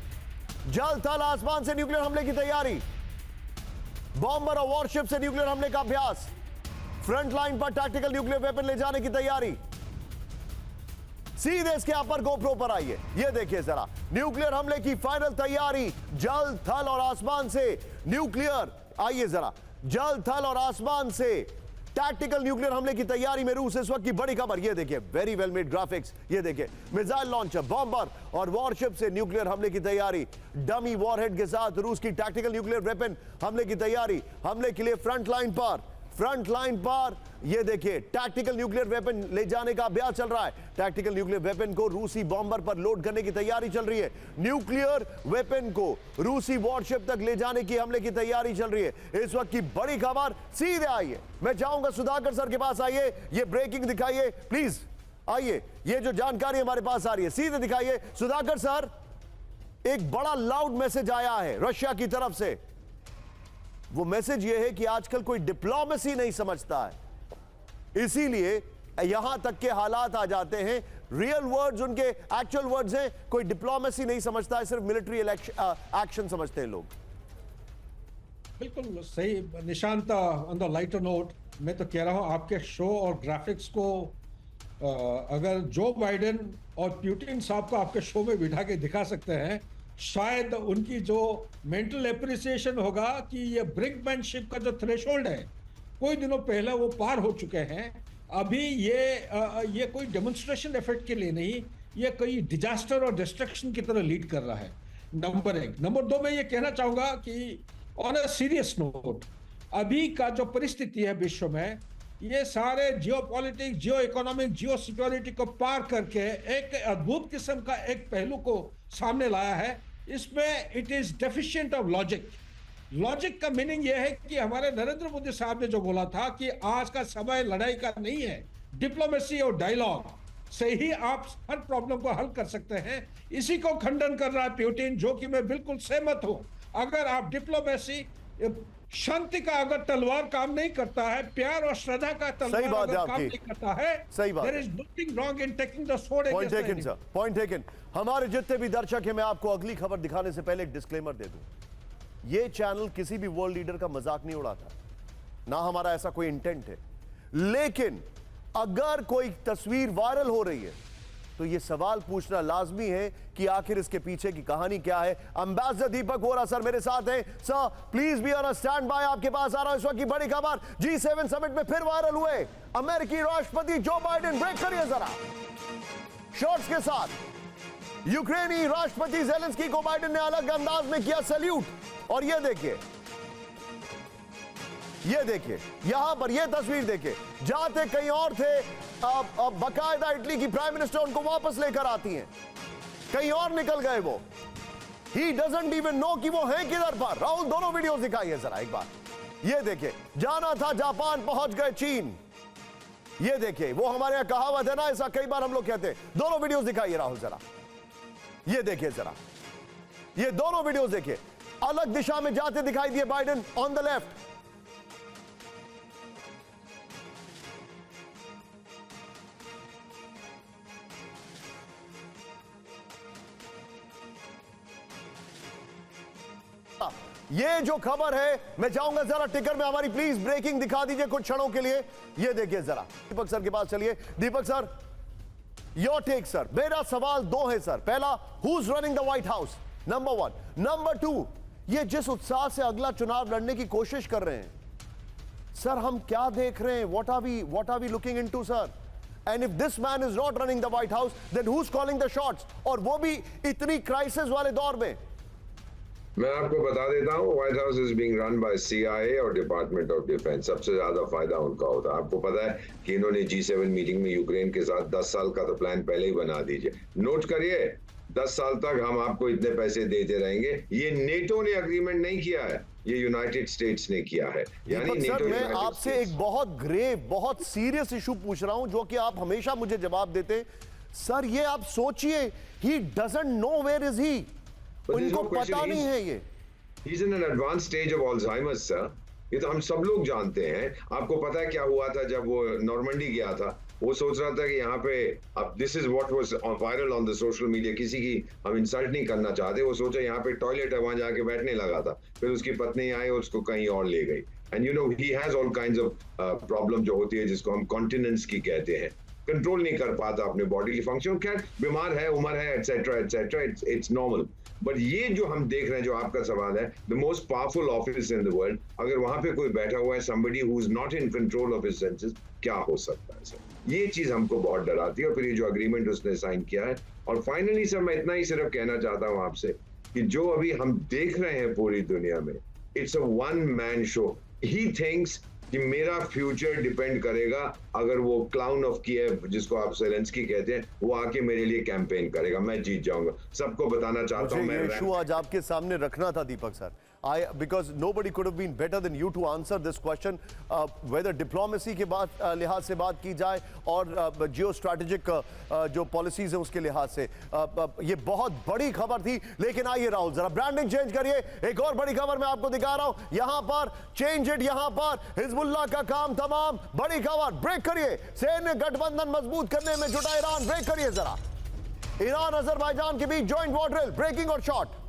जल थल आसमान से न्यूक्लियर हमले की तैयारी। बॉम्बर और वॉरशिप से न्यूक्लियर हमले का अभ्यास, फ्रंट लाइन पर टैक्टिकल न्यूक्लियर वेपन ले जाने की तैयारी। सीधे इसके अपर गोप्रो पर आइए, यह देखिए जरा न्यूक्लियर हमले की फाइनल तैयारी। जल थल और आसमान से न्यूक्लियर, आइए जरा, जल थल और आसमान से टैक्टिकल न्यूक्लियर हमले की तैयारी में रूस। इस वक्त की बड़ी खबर, ये देखिए वेरी वेल मेड ग्राफिक्स। ये देखिए मिसाइल लॉन्चर, बॉम्बर और वॉरशिप से न्यूक्लियर हमले की तैयारी। डमी वॉरहेड के साथ रूस की टैक्टिकल न्यूक्लियर वेपन हमले की तैयारी। हमले के लिए फ्रंट लाइन पर ये देखिए टैक्टिकल न्यूक्लियर वेपन ले जाने का अभ्यास चल रहा है। टैक्टिकल न्यूक्लियर वेपन को रूसी बॉम्बर पर लोड करने की तैयारी चल रही है। न्यूक्लियर वेपन को रूसी वॉरशिप तक ले जाने की हमले की तैयारी चल रही है। इस वक्त की बड़ी खबर, सीधे आइए, मैं चाहूंगा सुधाकर सर के पास आइए, ये ब्रेकिंग दिखाइए प्लीज। आइए, ये जो जानकारी हमारे पास आ रही है सीधे दिखाइए सुधाकर सर। एक बड़ा लाउड मैसेज आया है रशिया की तरफ से। वो मैसेज ये है कि आजकल कोई डिप्लोमेसी नहीं समझता है, इसीलिए यहां तक के हालात आ जाते हैं। रियल वर्ड्स उनके एक्चुअल वर्ड्स हैं, कोई डिप्लोमेसी नहीं समझता है, सिर्फ मिलिट्री एक्शन समझते हैं लोग। बिल्कुल सही Nishant. On the lighter note, मैं तो कह रहा हूं आपके शो और ग्राफिक्स को अगर जो बाइडेन और पुतिन साहब को आपके शो में बिठा के दिखा सकते हैं, शायद उनकी जो मेंटल एप्रिसिएशन होगा कि ये ब्रिंकमैनशिप का जो थ्रेशोल्ड है कोई दिनों पहले वो पार हो चुके हैं। अभी ये कोई डेमोन्स्ट्रेशन इफेक्ट के लिए नहीं, ये कोई डिजास्टर और डिस्ट्रक्शन की तरह लीड कर रहा है, नंबर एक। नंबर दो, मैं ये कहना चाहूंगा कि ऑन अ सीरियस नोट, अभी का जो परिस्थिति है विश्व में, ये सारे जियो पॉलिटिक्स, जियो इकोनॉमिक, जियो सिक्योरिटी को पार करके एक अद्भुत किस्म का एक पहलू को सामने लाया है। इसमें it is deficient of logic. Logic का मीनिंग यह है कि हमारे नरेंद्र मोदी साहब ने जो बोला था कि आज का समय लड़ाई का नहीं है, डिप्लोमेसी और डायलॉग से ही आप हर प्रॉब्लम को हल कर सकते हैं। इसी को खंडन कर रहा है पुतिन, जो कि मैं बिल्कुल सहमत हूं। अगर आप डिप्लोमेसी, शांति का अगर तलवार काम नहीं करता है, प्यार और श्रद्धा का तलवार अगर काम नहीं करता है, there is nothing wrong in taking the sword against the enemy. Point taken. हमारे जितने भी दर्शक हैं, मैं आपको अगली खबर दिखाने से पहले एक डिस्क्लेमर दे दूं, ये चैनल किसी भी वर्ल्ड लीडर का मजाक नहीं उड़ाता, ना हमारा ऐसा कोई इंटेंट है। लेकिन अगर कोई तस्वीर वायरल हो रही है तो ये सवाल पूछना लाजमी है कि आखिर इसके पीछे की कहानी क्या है। एम्बेसडर दीपक वोरा सर मेरे साथ हैं। Sir please be on stand by, आपके पास आ रहा है इस वक्त की बड़ी खबर। G7 समिट में फिर वायरल हुए अमेरिकी राष्ट्रपति जो बाइडेन। ब्रेक करिए जरा शॉर्ट्स के साथ। यूक्रेनी राष्ट्रपति जेलेंस्की को बाइडेन ने अलग अंदाज में किया सैल्यूट। और ये देखिए यहां पर ये तस्वीर देखिए, जाते कहीं और थे, अब बकायदा इटली की प्राइम मिनिस्टर उनको वापस लेकर आती हैं, कहीं और निकल गए वो। ही डजंट इवन नो कि वो हैं किधर पर। राहुल दोनों वीडियोस दिखाइए जरा एक बार। ये देखिए, जाना था जापान पहुंच गए चीन। ये देखिए, वो हमारे यहां कहावत है ना, ऐसा कई बार हम लोग कहते हैं। दोनों वीडियोस दिखाइए राहुल जरा। ये देखिए जरा, ये दोनों वीडियोस देखिए, अलग दिशा में जाते दिखाई दिए बाइडेन ऑन द लेफ्ट। ये जो खबर है, मैं चाहूंगा जरा टिकर में हमारी प्लीज ब्रेकिंग दिखा दीजिए कुछ क्षणों के लिए। ये देखिए जरा, दीपक सर के पास चलिए। दीपक सर, योर टेक सर। मेरा सवाल दो है सर। पहला, who is running the White house, number 1। Number 2, ये जिस उत्साह से अगला चुनाव लड़ने की कोशिश कर रहे हैं सर, हम क्या देख रहे हैं? What are we looking into sir? And if this man is not running the White House, then who is calling the shots? और वो भी इतनी क्राइसिस वाले दौर में। मैं आपको बता देता हूँ, white house is being run by CIA और डिपार्टमेंट ऑफ डिफेंस। सबसे ज्यादा फायदा उनका होता है। आपको पता है कि इन्होंने G7 मीटिंग में यूक्रेन के साथ 10 साल का तो प्लान पहले ही बना दीजिए। नोट करिए, 10 साल तक हम आपको इतने पैसे देते रहेंगे। ये नेटो ने अग्रीमेंट नहीं किया है, ये यूनाइटेड स्टेट्स ने किया है। यानी सर, मैं आपसे एक बहुत ग्रेव, बहुत सीरियस इशू पूछ रहा हूं, जो कि आप हमेशा मुझे जवाब देते हैं सर। ये आप सोचिए, he doesn't know where is he. उनको पता नहीं है ये। He's in an advanced stage of Alzheimer's, sir. ये तो हम सब लोग जानते हैं। आपको पता है क्या हुआ था जब वो नॉर्मंडी गया था? वो सोच रहा था कि यहाँ पे, अब this is what was viral on the social media. किसी की हम इंसल्ट नहीं करना चाहते। वो सोचा यहाँ पे टॉयलेट है, वहां जाके बैठने लगा था। फिर उसकी पत्नी आई और उसको कहीं और ले गई। And you know he has all kinds of problem जो होती है, जिसको हम कॉन्टिनेंस की कहते हैं। कंट्रोल नहीं कर पाता अपने बॉडी की फंक्शन। खैर, बीमार है, उम्र है, etcetera etcetera, it's normal. But ये जो हम देख रहे हैं, जो आपका सवाल है, the most powerful office in the world, अगर वहां पे कोई बैठा हुआ है, somebody who is not in control of his senses, क्या हो सकता है सर? ये चीज हमको बहुत डराती है। और फिर ये जो अग्रीमेंट उसने साइन किया है। और फाइनली सर, मैं इतना ही सिर्फ कहना चाहता हूँ आपसे कि जो अभी हम देख रहे हैं पूरी दुनिया में, it's a one man show. He thinks कि मेरा फ्यूचर डिपेंड करेगा अगर वो क्लाउन ऑफ कीव, जिसको आप जेलेंस्की कहते हैं, वो आके मेरे लिए कैंपेन करेगा, मैं जीत जाऊंगा। सबको बताना चाहता हूं, मैं इशू आज आपके सामने रखना था दीपक sir. because nobody could have been better than you to answer this question, whether diplomacy के बाद लिहाज से बात की जाए और जियो स्ट्रैटेजिक जो पॉलिसीज है उसके लिहाज से। ये बहुत बड़ी खबर थी। लेकिन आइए राहुल, जरा ब्रांडिंग चेंज करिए। एक और बड़ी खबर मैं आपको दिखा रहा हूं। यहां पर चेंज इट, यहां पर हिजबुल्लाह का काम तमाम। बड़ी खबर, ब्रेक करिए। सैन्य गठबंधन मजबूत करने में जुटा ईरान। ब्रेक करिए जरा। ईरान अजरबैजान के बीच जॉइंट वॉर ड्रिल, ब्रेकिंग और शॉट।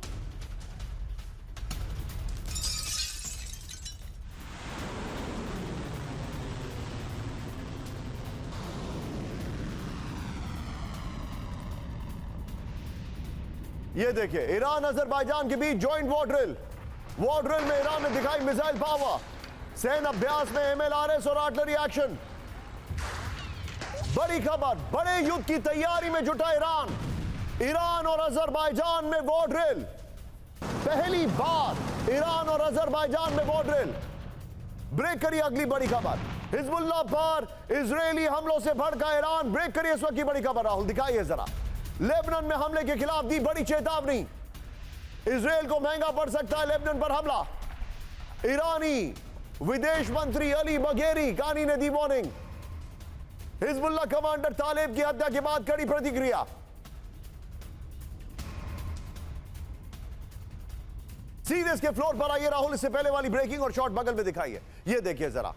ये देखिए, ईरान अजरबैजान के बीच joint war drill. War drill में ईरान ने दिखाई मिसाइल पावर। सैन्य अभ्यास में MLRS और आर्टिलरी एक्शन। बड़ी खबर, बड़े युद्ध की तैयारी में जुटा ईरान। ईरान और अजरबैजान में वॉर ड्रिल। पहली बार ईरान और अजरबैजान में वॉर ड्रिल। ब्रेक करिए अगली बड़ी खबर। हिजबुल्लाह पर इजरायली हमलों से भड़का ईरान। ब्रेक करिए इस वक्त की बड़ी खबर। राहुल दिखाइए जरा। लेबनान में हमले के खिलाफ दी बड़ी चेतावनी। इजराइल को महंगा पड़ सकता है लेबनान पर हमला। ईरानी विदेश मंत्री अली बघेरी कानी ने दी वार्निंग। हिजबुल्लाह कमांडर तालिब की हत्या के बाद कड़ी प्रतिक्रिया। सीधे इसके फ्लोर पर आइए राहुल। इससे पहले वाली ब्रेकिंग और शॉट बगल में दिखाइए। ये देखिए जरा,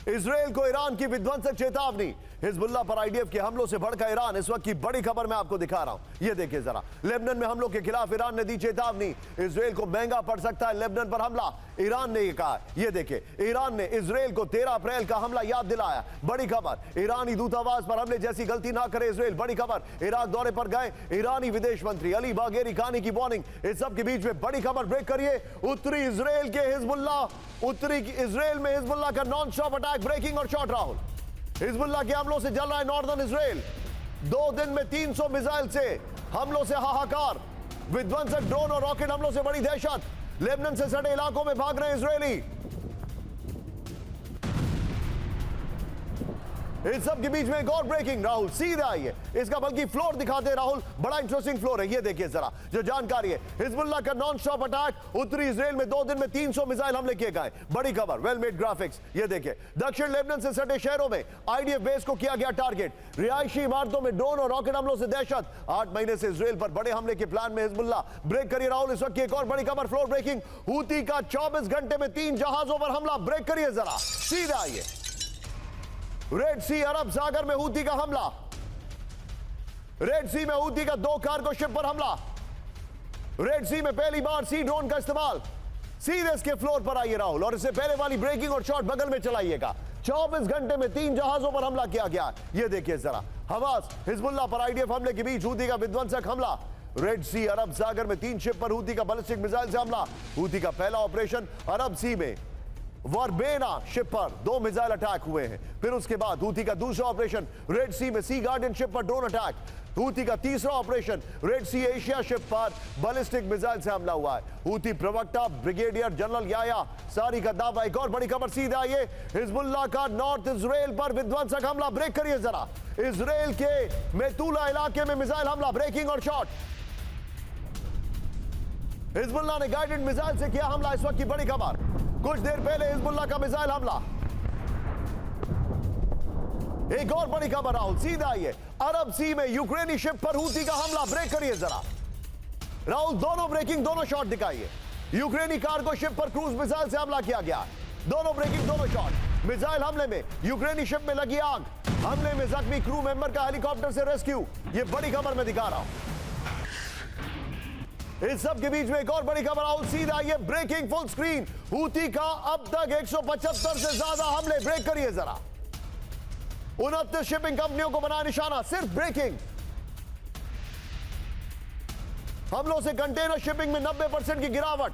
इजराइल को ईरान की विध्वंसक चेतावनी। हिजबुल्लाह पर आईडीएफ के हमलों से भड़का ईरान। इस वक्त की बड़ी खबर मैं आपको दिखा रहा हूं, ये देखिए जरा। लेबनान में हमलों के खिलाफ ईरान ने दी चेतावनी, इजराइल को महंगा पड़ सकता है लेबनान पर हमला, ईरान ने ये कहा। ये देखिए, ईरान ने इजराइल को 13 अप्रैल का हमला याद दिलाया। बड़ी खबर, ईरानी दूतावास पर हमले जैसी गलती ना करे इजराइल। बड़ी खबर, इराक दौरे पर गए ईरानी विदेश मंत्री, अली बागेरी खानी की वार्निंग। इस सब के बीच में बड़ी खबर ब्रेक करिए, उत्तरी इजराइल के हिजबुल्लाह, उत्तरी इजराइल में हिजबुल्लाह का नॉन स्टॉप अटैक, ब्रेकिंग और शॉट। राहुल, हिजबुल्लाह के हमलों से जल रहा है नॉर्दर्न इजराइल। 2 दिन में 300 मिसाइल से हमलों से हाहाकार, विध्वंसक ड्रोन और रॉकेट हमलों से बड़ी दहशत। लेबनान से सटे इलाकों में भाग रहे इजरायली। इस सब के बीच में एक और ब्रेकिंग, राहुल सीधा आइए, इसका बल्कि फ्लोर दिखाते हैं राहुल, बड़ा इंटरेस्टिंग फ्लोर है। ये देखिए जरा जो जानकारी है, हिजबुल्लाह का नॉन स्टॉप अटैक, उत्तरी इजराइल में 2 दिन में 300 मिसाइल हमले किए गए। बड़ी खबर, वेल मेड ग्राफिक्स। ये देखिए, दक्षिण लेबनान से सटे शहरों में आईडीएफ बेस को किया गया टारगेट, रिहायशी इमारतों में ड्रोन और रॉकेट हमलों से दहशत। 8 महीने से इजराइल पर बड़े हमले के प्लान में हिजबुल्लाह। ब्रेक करिए राहुल, इस वक्त की एक और बड़ी खबर, फ्लोर ब्रेकिंग, हूती का 24 घंटे में 3 जहाजों पर हमला। ब्रेक करिए जरा, सीधा आइए, रेड सी अरब सागर में हूती का हमला, रेड सी में हूती का 2 कार्गो शिप पर हमला, रेड सी में पहली बार सी ड्रोन का इस्तेमाल। सीधे इसके फ्लोर पर आइए राहुल, और इससे पहले वाली ब्रेकिंग और शॉट बगल में चलाइएगा। 24 घंटे में 3 जहाजों पर हमला किया गया। ये देखिए जरा, हमास हिजबुल्लाह पर आईडीएफ हमले के बीच हूती का विध्वंसक हमला। रेड सी अरब सागर में 3 शिप पर हूती का बैलिस्टिक मिसाइल से हमला। हूती का पहला ऑपरेशन अरब सी में वर्बेना शिप पर 2 मिसाइल अटैक हुए हैं। फिर उसके बाद हूती का दूसरा ऑपरेशन रेड सी में सी गार्डियन शिप पर ड्रोन अटैक। हूती का तीसरा operation Red Sea Asia ship पर बैलिस्टिक मिसाइल से हमला हुआ है। हूती प्रवक्ता ब्रिगेडियर जनरल याया सारी का दावा। एक और बड़ी खबर सीधा आइए, हिजबुल्लाह का नॉर्थ इजराइल पर विध्वंसक हमला। ब्रेक करिए जरा, इजराइल के मेतुला इलाके में मिसाइल हमला, ब्रेकिंग और शॉट। हिजबुल्लाह ने गाइडेड मिसाइल से किया हमला। इस वक्त की बड़ी खबर, कुछ देर पहले हिजबुल्लाह का मिसाइल हमला। एक और बड़ी खबर राहुल, सीधा आइए, अरब सी में यूक्रेनी शिप पर हूती का हमला। ब्रेक करिए जरा राहुल, दोनों ब्रेकिंग, दोनों शॉट दिखाइए। यूक्रेनी कार्गो शिप पर क्रूज मिसाइल से हमला किया गया, दोनों ब्रेकिंग, दोनों शॉट। मिसाइल हमले में यूक्रेनी शिप में लगी आग, हमले में जख्मी क्रू मेंबर का हेलीकॉप्टर से रेस्क्यू। ये बड़ी खबर मैं दिखा रहा हूं। इस सब के बीच में एक और बड़ी खबर आओ, सीधा आइए, ब्रेकिंग फुल स्क्रीन, हूती का अब तक 175 से ज्यादा हमले। ब्रेक करिए जरा, 29 शिपिंग कंपनियों को बना निशाना, सिर्फ ब्रेकिंग। हमलों से कंटेनर शिपिंग में 90% की गिरावट।